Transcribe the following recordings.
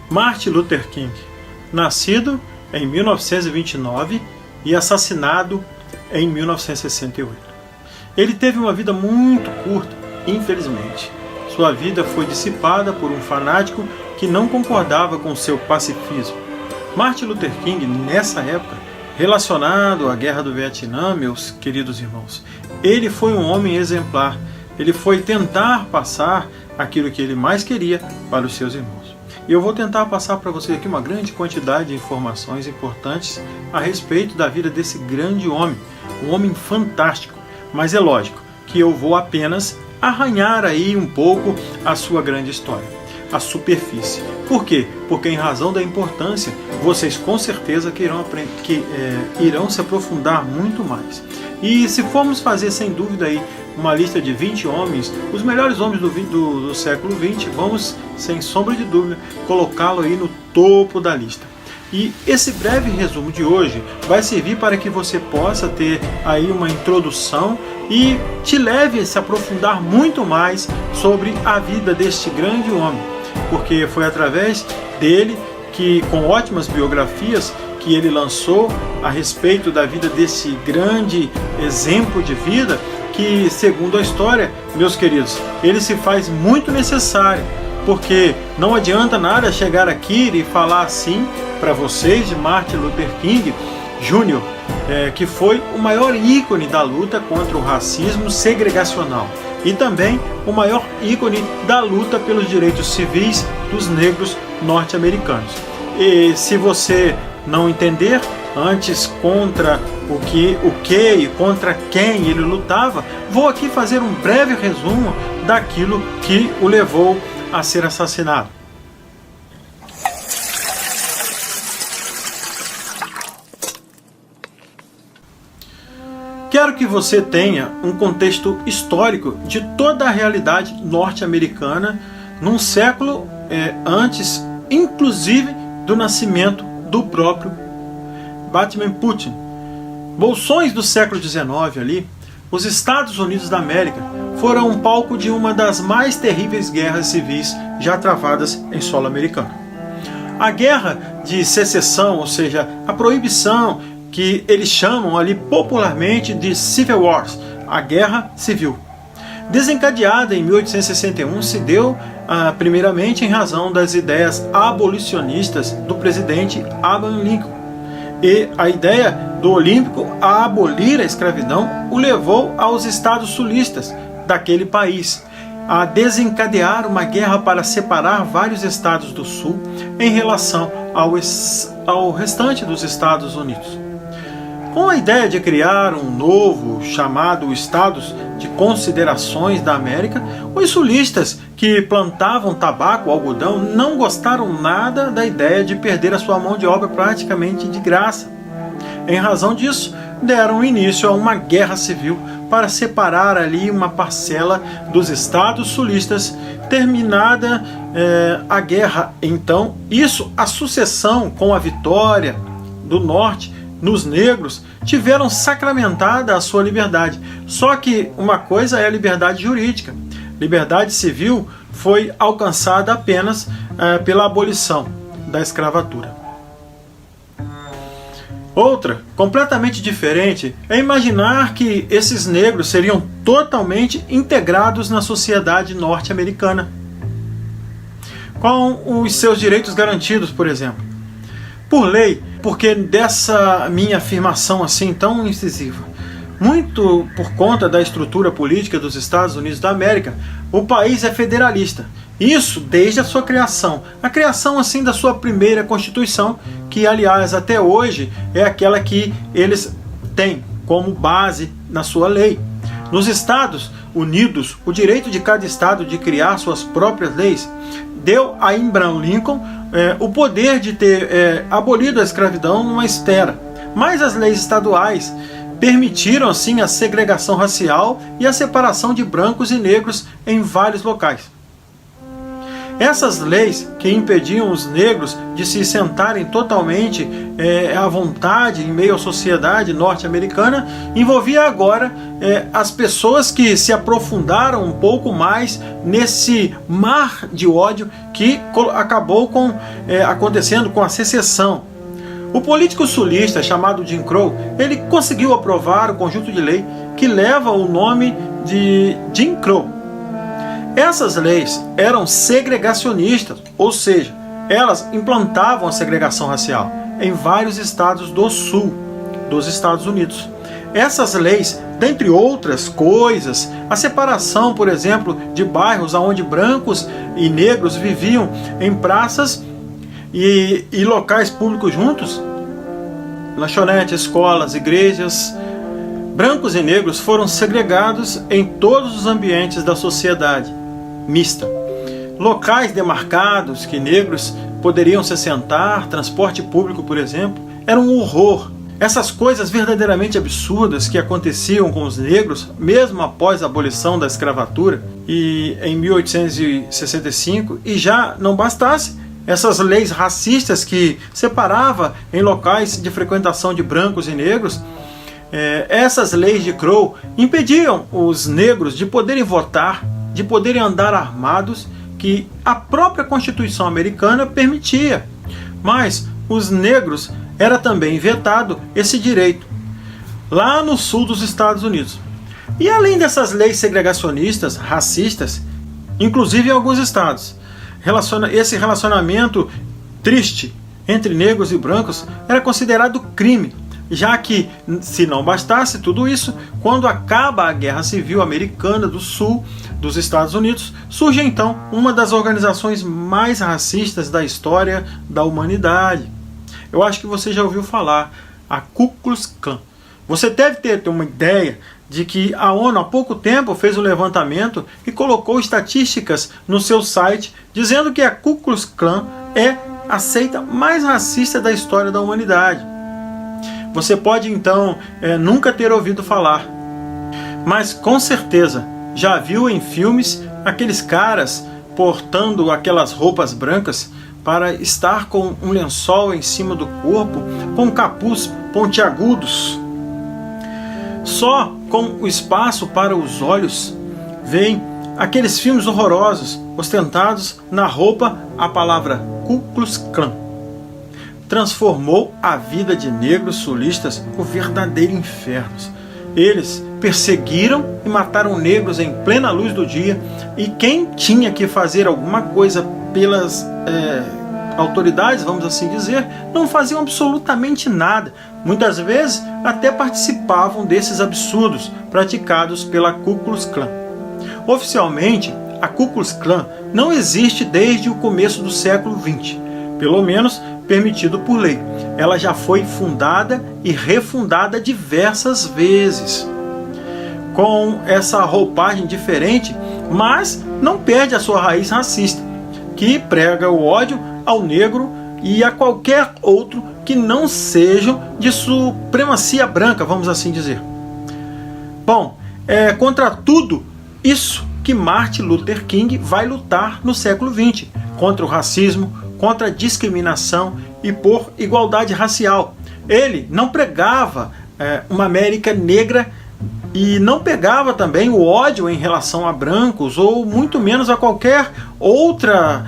Martin Luther King, nascido em 1929 e assassinado em 1968. Ele teve uma vida muito curta, infelizmente. Sua vida foi dissipada por um fanático que não concordava com seu pacifismo. Martin Luther King, nessa época, relacionado à Guerra do Vietnã, meus queridos irmãos, ele foi um homem exemplar. Ele foi tentar passar aquilo que ele mais queria para os seus irmãos. E eu vou tentar passar para vocês aqui uma grande quantidade de informações importantes a respeito da vida desse grande homem, um homem fantástico. Mas é lógico que eu vou apenas arranhar aí um pouco a sua grande história, a superfície. Por quê? Porque em razão da importância, vocês com certeza irão se aprofundar muito mais. E se formos fazer sem dúvida aí uma lista de 20 homens, os melhores homens do século XX, vamos, sem sombra de dúvida, colocá-lo aí no topo da lista. E esse breve resumo de hoje vai servir para que você possa ter aí uma introdução e te leve a se aprofundar muito mais sobre a vida deste grande homem, porque foi através dele que, com ótimas biografias, que ele lançou a respeito da vida desse grande exemplo de vida, que, segundo a história, meus queridos, ele se faz muito necessário, porque não adianta nada chegar aqui e falar assim para vocês de Martin Luther King Jr., que foi o maior ícone da luta contra o racismo segregacional e também o maior ícone da luta pelos direitos civis dos negros norte-americanos. E se você não entender antes contra o que e contra quem ele lutava, vou aqui fazer um breve resumo daquilo que o levou a ser assassinado. Quero que você tenha um contexto histórico de toda a realidade norte-americana num século antes, inclusive do nascimento do próprio Vladimir Putin. Bolsões do século XIX ali, os Estados Unidos da América foram um palco de uma das mais terríveis guerras civis já travadas em solo americano. A guerra de secessão, ou seja, a proibição que eles chamam ali popularmente de Civil Wars, a Guerra Civil. Desencadeada em 1861, se deu primeiramente em razão das ideias abolicionistas do presidente Abraham Lincoln. E a ideia do Olímpico a abolir a escravidão o levou aos estados sulistas daquele país a desencadear uma guerra para separar vários estados do sul em relação ao restante dos Estados Unidos. Com a ideia de criar um novo chamado Estados de Considerações da América, os sulistas que plantavam tabaco ou algodão não gostaram nada da ideia de perder a sua mão de obra praticamente de graça. Em razão disso, deram início a uma guerra civil para separar ali uma parcela dos estados sulistas. Terminada a guerra, então, a sucessão com a vitória do norte nos negros, tiveram sacramentada a sua liberdade. Só que uma coisa é a liberdade jurídica. Liberdade civil foi alcançada apenas pela abolição da escravatura. Outra, completamente diferente, é imaginar que esses negros seriam totalmente integrados na sociedade norte-americana, com os seus direitos garantidos, por exemplo. Por lei, porque dessa minha afirmação assim tão incisiva, muito por conta da estrutura política dos Estados Unidos da América, o país é federalista. Isso desde a sua criação. A criação assim da sua primeira Constituição, que aliás até hoje é aquela que eles têm como base na sua lei. Nos Estados Unidos, o direito de cada estado de criar suas próprias leis deu a Abraham Lincoln o poder de ter abolido a escravidão numa esfera. Mas as leis estaduais permitiram assim a segregação racial e a separação de brancos e negros em vários locais. Essas leis que impediam os negros de se sentarem totalmente à vontade em meio à sociedade norte-americana envolvia agora as pessoas que se aprofundaram um pouco mais nesse mar de ódio que acabou acontecendo com a secessão. O político sulista chamado Jim Crow, ele conseguiu aprovar o conjunto de lei que leva o nome de Jim Crow. Essas leis eram segregacionistas, ou seja, elas implantavam a segregação racial em vários estados do sul dos Estados Unidos. Essas leis, dentre outras coisas, a separação, por exemplo, de bairros onde brancos e negros viviam em praças e locais públicos juntos, lanchonetes, escolas, igrejas, brancos e negros foram segregados em todos os ambientes da sociedade mista. Locais demarcados que negros poderiam se sentar, transporte público, por exemplo, era um horror. Essas coisas verdadeiramente absurdas que aconteciam com os negros, mesmo após a abolição da escravatura e em 1865, e já não bastasse, essas leis racistas que separavam em locais de frequentação de brancos e negros, essas leis de Crow impediam os negros de poderem votar, de poderem andar armados, que a própria Constituição americana permitia. Mas os negros era também vetado esse direito lá no sul dos Estados Unidos. E além dessas leis segregacionistas, racistas, inclusive em alguns estados, esse relacionamento triste entre negros e brancos era considerado crime, já que, se não bastasse tudo isso, quando acaba a Guerra Civil Americana do Sul dos Estados Unidos, surge então uma das organizações mais racistas da história da humanidade. Eu acho que você já ouviu falar, a Ku Klux Klan. Você deve ter uma ideia de que a ONU há pouco tempo fez um levantamento e colocou estatísticas no seu site dizendo que a Ku Klux Klan é a seita mais racista da história da humanidade. Você pode então nunca ter ouvido falar, mas com certeza já viu em filmes aqueles caras portando aquelas roupas brancas para estar com um lençol em cima do corpo, com capuz pontiagudos. Só com o espaço para os olhos vem aqueles filmes horrorosos ostentados na roupa a palavra Ku Klux Klan. Transformou a vida de negros sulistas o verdadeiro inferno. Eles perseguiram e mataram negros em plena luz do dia, e quem tinha que fazer alguma coisa pelas autoridades, vamos assim dizer, não faziam absolutamente nada. Muitas vezes até participavam desses absurdos praticados pela Ku Klux Klan. Oficialmente, a Ku Klux Klan não existe desde o começo do século XX, pelo menos permitido por lei. Ela já foi fundada e refundada diversas vezes, com essa roupagem diferente, mas não perde a sua raiz racista, que prega o ódio ao negro e a qualquer outro que não sejam de supremacia branca, vamos assim dizer. Bom, é contra tudo isso que Martin Luther King vai lutar no século XX, contra o racismo, contra a discriminação e por igualdade racial. Ele não pregava uma América negra e não pegava também o ódio em relação a brancos ou muito menos a qualquer outra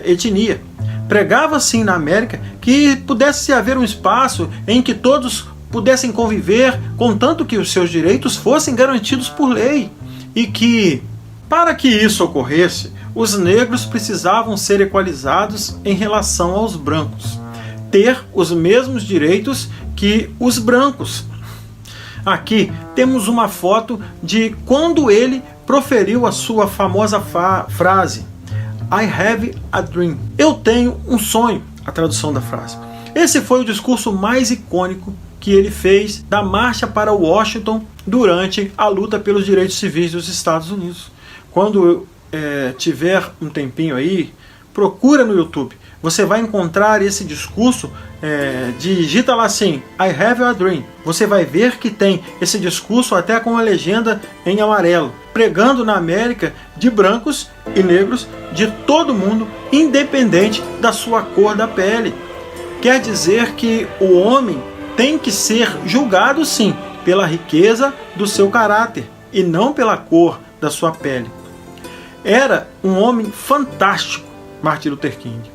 etnia. Pregava sim na América que pudesse haver um espaço em que todos pudessem conviver, contanto que os seus direitos fossem garantidos por lei, e que, para que isso ocorresse, os negros precisavam ser equalizados em relação aos brancos, ter os mesmos direitos que os brancos. Aqui temos uma foto de quando ele proferiu a sua famosa frase I have a dream. Eu tenho um sonho, a tradução da frase. Esse foi o discurso mais icônico que ele fez da marcha para Washington durante a luta pelos direitos civis dos Estados Unidos. Quando tiver um tempinho aí, procura no YouTube. Você vai encontrar esse discurso, digita lá assim, I have a dream. Você vai ver que tem esse discurso até com a legenda em amarelo, pregando na América de brancos e negros de todo mundo, independente da sua cor da pele. Quer dizer que o homem tem que ser julgado sim, pela riqueza do seu caráter e não pela cor da sua pele. Era um homem fantástico, Martin Luther King.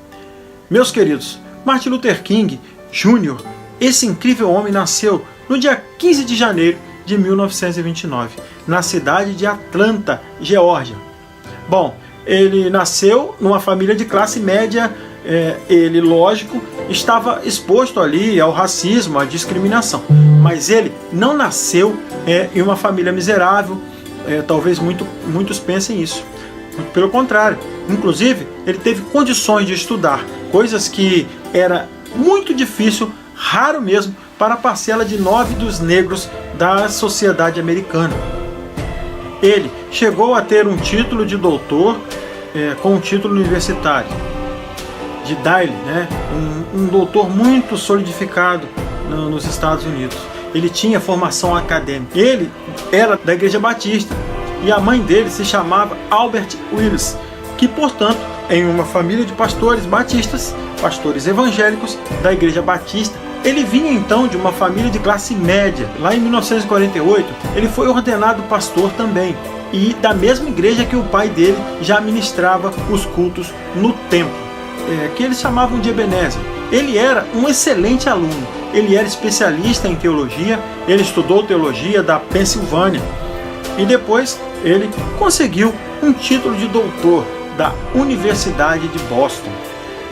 Meus queridos, Martin Luther King Jr., esse incrível homem nasceu no dia 15 de janeiro de 1929, na cidade de Atlanta, Geórgia. Bom, ele nasceu numa família de classe média, ele, lógico, estava exposto ali ao racismo, à discriminação, mas ele não nasceu em uma família miserável, talvez muitos pensem isso. Muito pelo contrário, inclusive ele teve condições de estudar, coisas que era muito difícil, raro mesmo, para a parcela de 9 dos negros da sociedade americana. Ele chegou a ter um título de doutor, com um título universitário, de Daley, né? um doutor muito solidificado nos Estados Unidos. Ele tinha formação acadêmica. Ele era da Igreja Batista e a mãe dele se chamava Albert Willis, que, portanto, em uma família de pastores batistas, pastores evangélicos da Igreja Batista, ele vinha então de uma família de classe média. Lá em 1948, ele foi ordenado pastor também, e da mesma igreja que o pai dele já ministrava os cultos no templo, que eles chamavam de Ebenezer. Ele era um excelente aluno, ele era especialista em teologia, ele estudou teologia da Pensilvânia, e depois ele conseguiu um título de doutor da Universidade de Boston.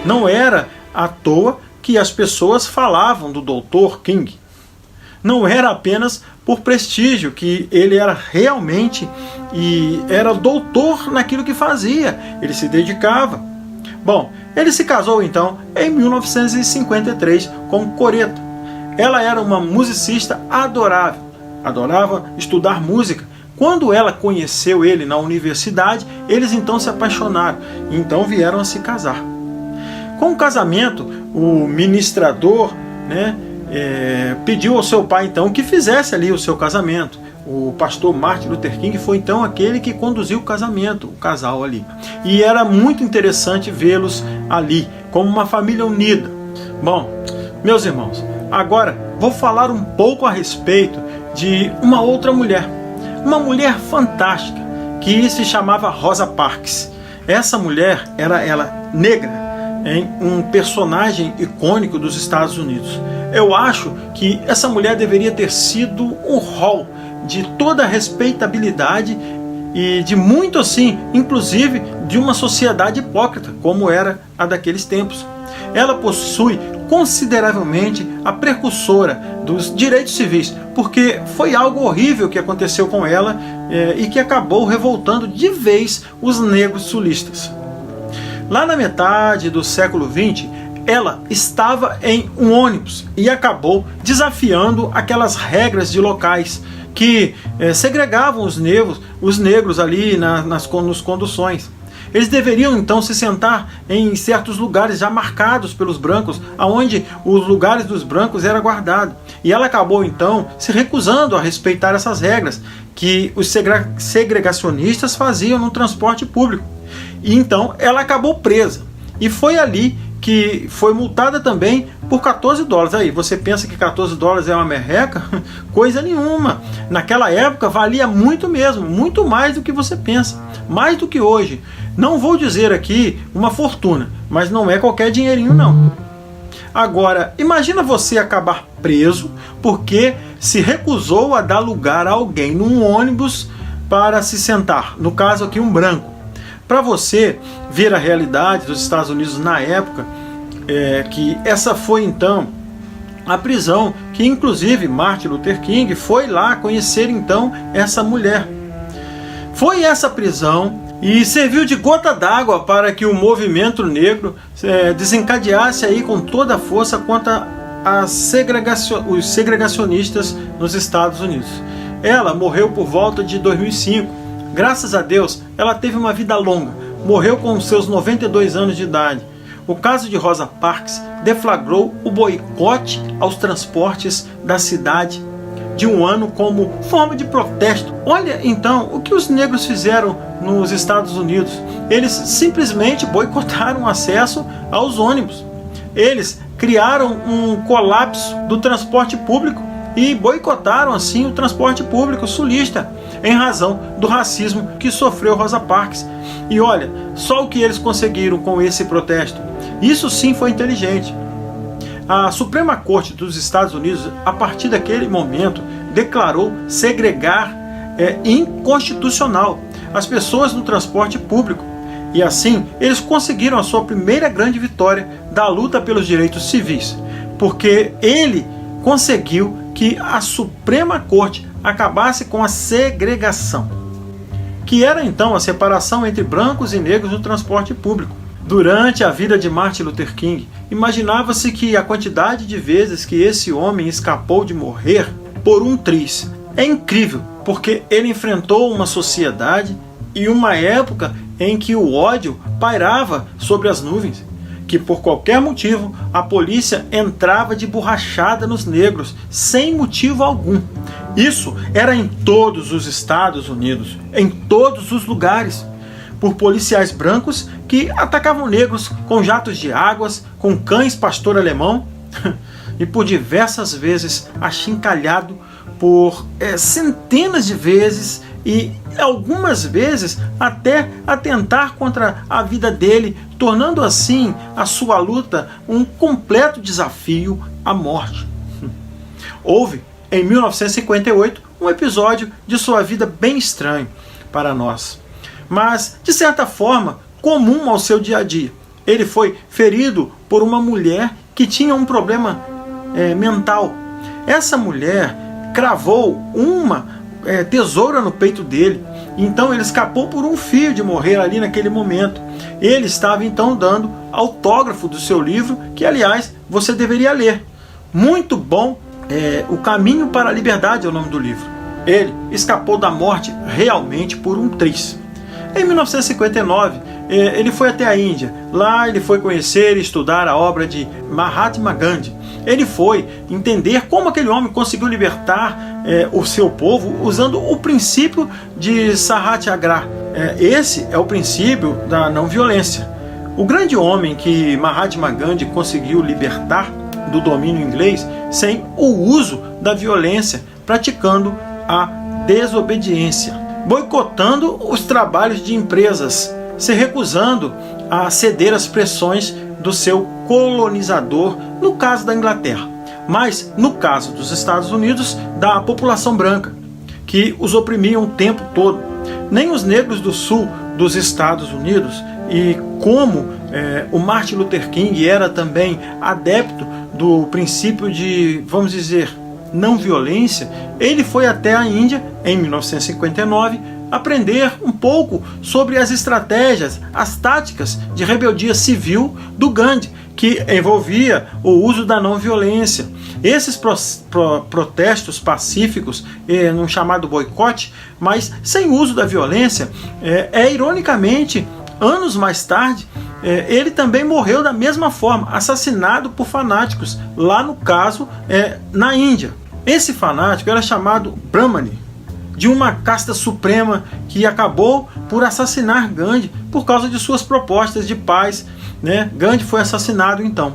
Não era à toa que as pessoas falavam do Dr. King. Não era apenas por prestígio, que ele era realmente e era doutor naquilo que fazia, ele se dedicava. Bom, ele se casou então em 1953 com Coretta. Ela era uma musicista adorável, adorava estudar música. Quando ela conheceu ele na universidade, eles então se apaixonaram, e então vieram a se casar. Com o casamento, o ministrador, pediu ao seu pai então que fizesse ali o seu casamento. O pastor Martin Luther King foi então aquele que conduziu o casamento, o casal ali. E era muito interessante vê-los ali, como uma família unida. Bom, meus irmãos, agora vou falar um pouco a respeito de uma outra mulher. Uma mulher fantástica, que se chamava Rosa Parks. Essa mulher era ela negra, um personagem icônico dos Estados Unidos. Eu acho que essa mulher deveria ter sido um rol de toda a respeitabilidade e de muito assim, inclusive de uma sociedade hipócrita, como era a daqueles tempos. Ela possui consideravelmente a precursora dos direitos civis, porque foi algo horrível que aconteceu com ela e que acabou revoltando de vez os negros sulistas. Lá na metade do século XX, ela estava em um ônibus e acabou desafiando aquelas regras de locais que segregavam os negros ali nos conduções. Eles deveriam então se sentar em certos lugares já marcados pelos brancos, aonde os lugares dos brancos eram guardados. E ela acabou então se recusando a respeitar essas regras que os segregacionistas faziam no transporte público. E então ela acabou presa. E foi ali que foi multada também por $14. Aí, você pensa que $14 é uma merreca? Coisa nenhuma. Naquela época valia muito mesmo, muito mais do que você pensa. Mais do que hoje. Não vou dizer aqui uma fortuna, mas não é qualquer dinheirinho não. Agora, imagina você acabar preso porque se recusou a dar lugar a alguém num ônibus para se sentar. No caso aqui, um branco. Para você ver a realidade dos Estados Unidos na época, que essa foi então a prisão que inclusive Martin Luther King foi lá conhecer então essa mulher. Foi essa prisão e serviu de gota d'água para que o movimento negro desencadeasse aí com toda a força contra os segregacionistas nos Estados Unidos. Ela morreu por volta de 2005. Graças a Deus, ela teve uma vida longa, morreu com seus 92 anos de idade. O caso de Rosa Parks deflagrou o boicote aos transportes da cidade de um ano como forma de protesto. Olha então o que os negros fizeram nos Estados Unidos. Eles simplesmente boicotaram o acesso aos ônibus. Eles criaram um colapso do transporte público e boicotaram assim o transporte público sulista em razão do racismo que sofreu Rosa Parks. E olha, só o que eles conseguiram com esse protesto. Isso sim foi inteligente. A Suprema Corte dos Estados Unidos, a partir daquele momento, declarou segregar inconstitucional as pessoas no transporte público. E assim, eles conseguiram a sua primeira grande vitória da luta pelos direitos civis, porque ele conseguiu que a Suprema Corte acabasse com a segregação, que era então a separação entre brancos e negros no transporte público. Durante a vida de Martin Luther King, imaginava-se que a quantidade de vezes que esse homem escapou de morrer por um triz é incrível, porque ele enfrentou uma sociedade e uma época em que o ódio pairava sobre as nuvens, que por qualquer motivo a polícia entrava de borrachada nos negros, sem motivo algum. Isso era em todos os Estados Unidos, em todos os lugares, por policiais brancos que atacavam negros com jatos de águas, com cães pastor alemão e por diversas vezes achincalhado por centenas de vezes e algumas vezes até atentar contra a vida dele, tornando assim a sua luta um completo desafio à morte. Houve, em 1958, um episódio de sua vida bem estranho para nós, mas de certa forma comum ao seu dia a dia. Ele foi ferido por uma mulher que tinha um problema mental. Essa mulher cravou uma tesoura no peito dele, então ele escapou por um fio de morrer ali naquele momento. Ele estava então dando autógrafo do seu livro, que aliás você deveria ler. Muito bom, O Caminho para a Liberdade é o nome do livro. Ele escapou da morte realmente por um triz. Em 1959, ele foi até a Índia. Lá ele foi conhecer e estudar a obra de Mahatma Gandhi. Ele foi entender como aquele homem conseguiu libertar o seu povo usando o princípio de Satyagraha. Esse é o princípio da não violência. O grande homem que Mahatma Gandhi conseguiu libertar do domínio inglês sem o uso da violência, praticando a desobediência, boicotando os trabalhos de empresas, se recusando a ceder às pressões do seu colonizador, no caso da Inglaterra, mas no caso dos Estados Unidos, da população branca, que os oprimiam o tempo todo. Nem os negros do sul dos Estados Unidos, e como o Martin Luther King era também adepto do princípio de, vamos dizer, não violência, ele foi até a Índia em 1959 aprender um pouco sobre as estratégias, as táticas de rebeldia civil do Gandhi, que envolvia o uso da não violência. Esses protestos pacíficos, num chamado boicote, mas sem uso da violência, ironicamente, anos mais tarde, ele também morreu da mesma forma, assassinado por fanáticos, lá no caso, na Índia. Esse fanático era chamado Brahmani, de uma casta suprema que acabou por assassinar Gandhi por causa de suas propostas de paz. Gandhi foi assassinado então.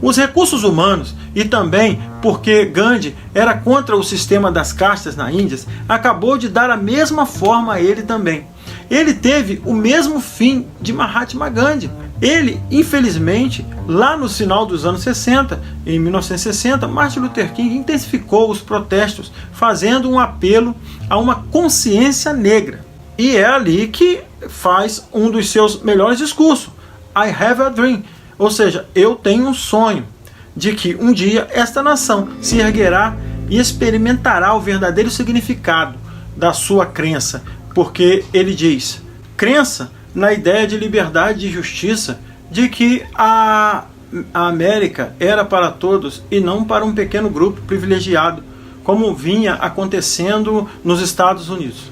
Os recursos humanos, e também porque Gandhi era contra o sistema das castas na Índia, acabou de dar a mesma forma a ele também. Ele teve o mesmo fim de Mahatma Gandhi. Ele, infelizmente, lá no final dos anos 60, em 1960, Martin Luther King intensificou os protestos, fazendo um apelo a uma consciência negra. E é ali que faz um dos seus melhores discursos, I have a dream, ou seja, eu tenho um sonho de que um dia esta nação se erguerá e experimentará o verdadeiro significado da sua crença, porque ele diz, crença na ideia de liberdade e justiça, de que a América era para todos e não para um pequeno grupo privilegiado, como vinha acontecendo nos Estados Unidos.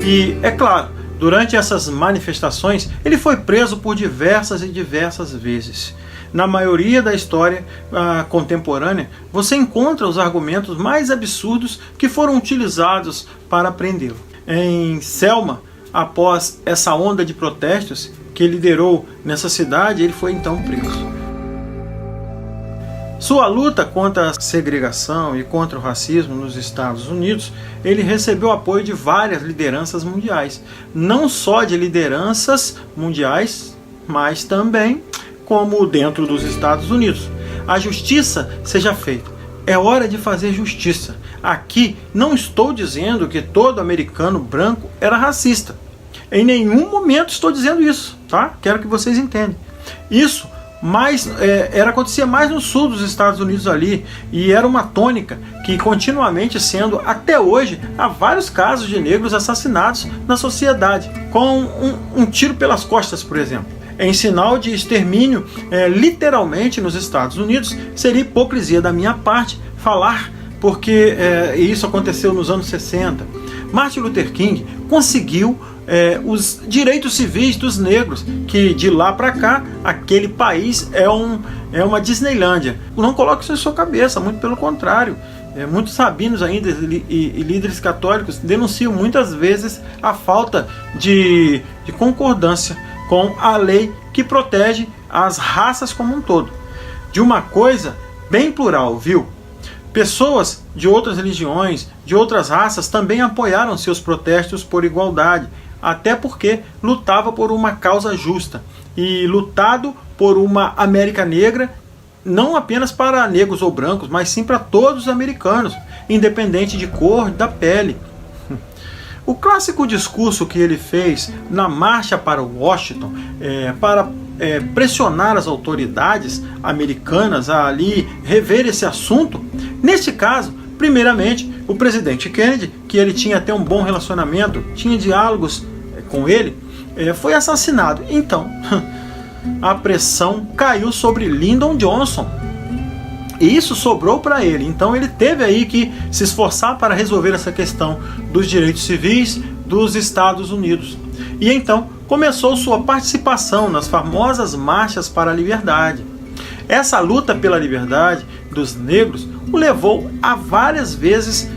E, é claro, Durante essas manifestações, ele foi preso por diversas e diversas vezes. Na maioria da história contemporânea, você encontra os argumentos mais absurdos que foram utilizados para prendê-lo. Em Selma, após essa onda de protestos que liderou nessa cidade, ele foi então preso. Sua luta contra a segregação e contra o racismo nos Estados Unidos, ele recebeu apoio de várias lideranças mundiais. Não só de lideranças mundiais, mas também como dentro dos Estados Unidos. A justiça seja feita. É hora de fazer justiça. Aqui não estou dizendo que todo americano branco era racista. Em nenhum momento estou dizendo isso, tá? Quero que vocês entendam. Isso acontecia mais no sul dos Estados Unidos ali, e era uma tônica que continuamente sendo, até hoje, há vários casos de negros assassinados na sociedade, com um tiro pelas costas, por exemplo. Em sinal de extermínio, literalmente nos Estados Unidos, seria hipocrisia da minha parte falar, porque isso aconteceu nos anos 60. Martin Luther King conseguiu os direitos civis dos negros, que de lá para cá, aquele país é uma Disneylândia. Não coloque isso em sua cabeça, muito pelo contrário. Muitos rabinos ainda e líderes católicos denunciam muitas vezes a falta de concordância com a lei que protege as raças como um todo. De uma coisa bem plural, viu? Pessoas de outras religiões, de outras raças, também apoiaram seus protestos por igualdade, até porque lutava por uma causa justa e lutado por uma América negra, não apenas para negros ou brancos, mas sim para todos os americanos, independente de cor da pele. O clássico discurso que ele fez na marcha para Washington, para pressionar as autoridades americanas a ali rever esse assunto, neste caso, primeiramente, o presidente Kennedy, que ele tinha até um bom relacionamento, tinha diálogos com ele, foi assassinado. Então, a pressão caiu sobre Lyndon Johnson. E isso sobrou para ele. Então ele teve aí que se esforçar para resolver essa questão dos direitos civis dos Estados Unidos. E então começou sua participação nas famosas marchas para a liberdade. Essa luta pela liberdade dos negros o levou a várias vezes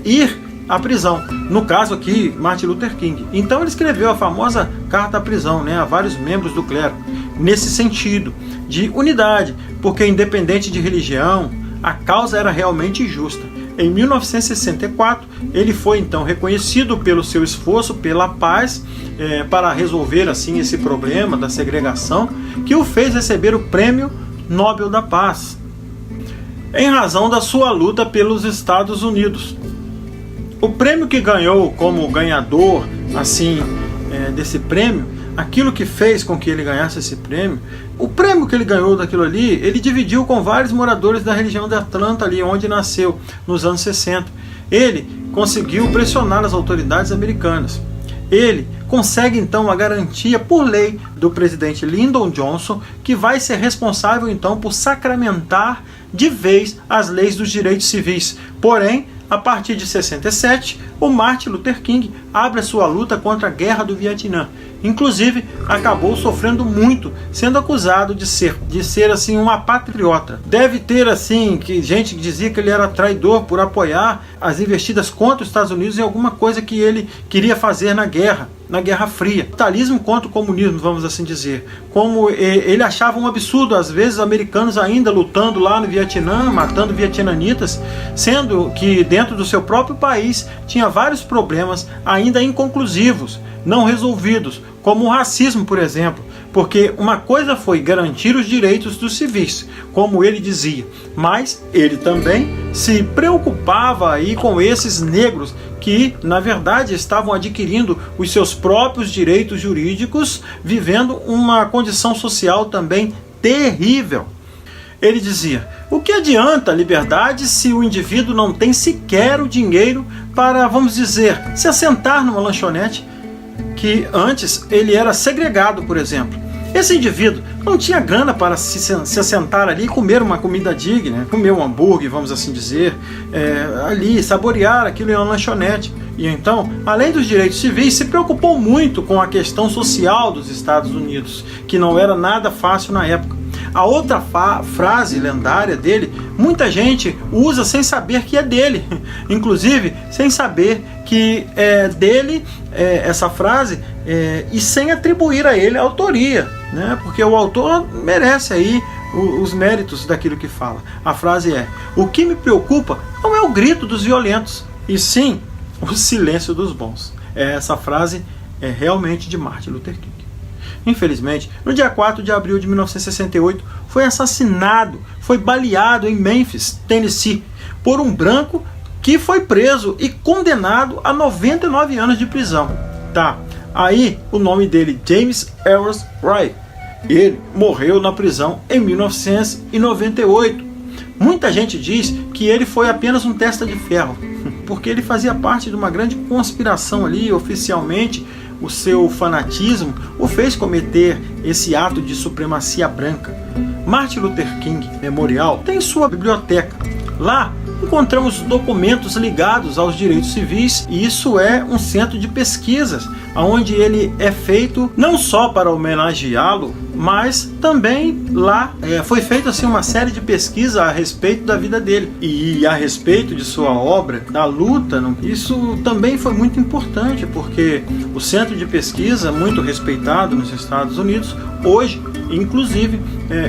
ir à prisão. No caso aqui, Martin Luther King. Então ele escreveu a famosa carta à prisão, a vários membros do clero, nesse sentido de unidade, porque independente de religião, a causa era realmente justa. Em 1964, ele foi então reconhecido pelo seu esforço pela paz, para resolver assim esse problema da segregação, que o fez receber o Prêmio Nobel da Paz, em razão da sua luta pelos Estados Unidos. O prêmio que ganhou como ganhador assim desse prêmio, aquilo que fez com que ele ganhasse esse prêmio, o prêmio que ele ganhou daquilo ali, ele dividiu com vários moradores da região de Atlanta, ali onde nasceu, nos anos 60. Ele conseguiu pressionar as autoridades americanas. Ele consegue então a garantia por lei do presidente Lyndon Johnson, que vai ser responsável então por sacramentar de vez as leis dos direitos civis. Porém, a partir de 67, o Martin Luther King abre a sua luta contra a Guerra do Vietnã. Inclusive, acabou sofrendo muito, sendo acusado de ser assim um patriota. Deve ter assim gente que dizia que ele era traidor por apoiar as investidas contra os Estados Unidos em alguma coisa que ele queria fazer na Guerra Fria. Capitalismo contra o comunismo, vamos assim dizer. Como ele achava um absurdo, às vezes, americanos ainda lutando lá no Vietnã, matando vietnamitas, sendo que dentro do seu próprio país tinha vários problemas ainda inconclusivos, não resolvidos, como o racismo, por exemplo. Porque uma coisa foi garantir os direitos dos civis, como ele dizia, mas ele também se preocupava aí com esses negros que, na verdade, estavam adquirindo os seus próprios direitos jurídicos, vivendo uma condição social também terrível. Ele dizia: o que adianta a liberdade se o indivíduo não tem sequer o dinheiro para, vamos dizer, se assentar numa lanchonete? Que antes ele era segregado, por exemplo. Esse indivíduo não tinha grana para se assentar ali e comer uma comida digna, comer um hambúrguer, vamos assim dizer, ali, saborear aquilo em uma lanchonete. E então, além dos direitos civis, se preocupou muito com a questão social dos Estados Unidos, que não era nada fácil na época. A outra frase lendária dele, muita gente usa sem saber que é dele, inclusive sem saber que é dele essa frase e sem atribuir a ele a autoria, né? Porque o autor merece aí os méritos daquilo que fala. A frase é: o que me preocupa não é o grito dos violentos, e sim o silêncio dos bons. Essa frase é realmente de Martin Luther King. Infelizmente, no dia 4 de abril de 1968, foi assassinado, foi baleado em Memphis, Tennessee, por um branco que foi preso e condenado a 99 anos de prisão. Tá, aí o nome dele, James Ellis Wright. Ele morreu na prisão em 1998. Muita gente diz que ele foi apenas um testa de ferro, porque ele fazia parte de uma grande conspiração ali, oficialmente. O seu fanatismo o fez cometer esse ato de supremacia branca. Martin Luther King Memorial tem sua biblioteca. Lá encontramos documentos ligados aos direitos civis, e isso é um centro de pesquisas, onde ele é feito não só para homenageá-lo, mas também lá foi feita assim, uma série de pesquisas a respeito da vida dele e a respeito de sua obra, da luta. Isso também foi muito importante, porque o centro de pesquisa, muito respeitado nos Estados Unidos, hoje, inclusive,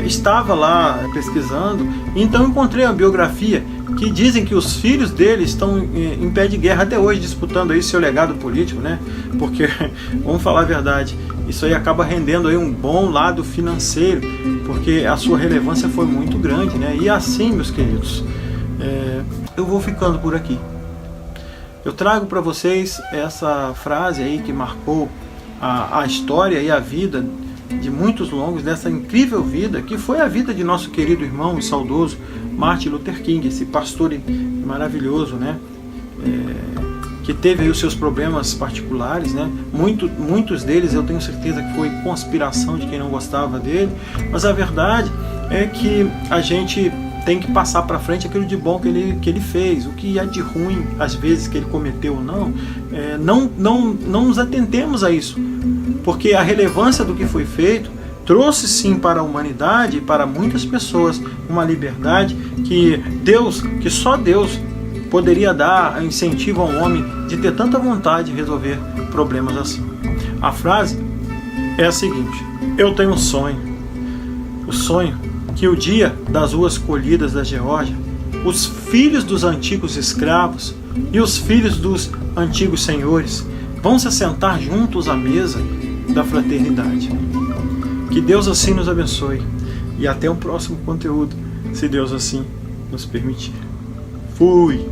estava lá pesquisando. Então encontrei a biografia que dizem que os filhos dele estão em pé de guerra até hoje, disputando aí seu legado político, né? Porque, vamos falar a verdade, isso aí acaba rendendo aí um bom lado financeiro, porque a sua relevância foi muito grande, né? E assim, meus queridos, eu vou ficando por aqui. Eu trago para vocês essa frase aí que marcou a história e a vida de muitos longos dessa incrível vida, que foi a vida de nosso querido irmão e saudoso Martin Luther King, esse pastor maravilhoso, né? Que teve aí os seus problemas particulares, né? Muitos deles eu tenho certeza que foi conspiração de quem não gostava dele, mas a verdade é que a gente tem que passar para frente aquilo de bom que ele fez. O que é de ruim, às vezes, que ele cometeu ou não nos atentemos a isso, porque a relevância do que foi feito trouxe sim para a humanidade e para muitas pessoas uma liberdade que só Deus poderia dar incentivo a um homem de ter tanta vontade de resolver problemas assim. A frase é a seguinte: eu tenho um sonho, o sonho que o dia das ruas colhidas da Geórgia, os filhos dos antigos escravos e os filhos dos antigos senhores vão se assentar juntos à mesa da fraternidade. Que Deus assim nos abençoe e até o próximo conteúdo, se Deus assim nos permitir. Fui!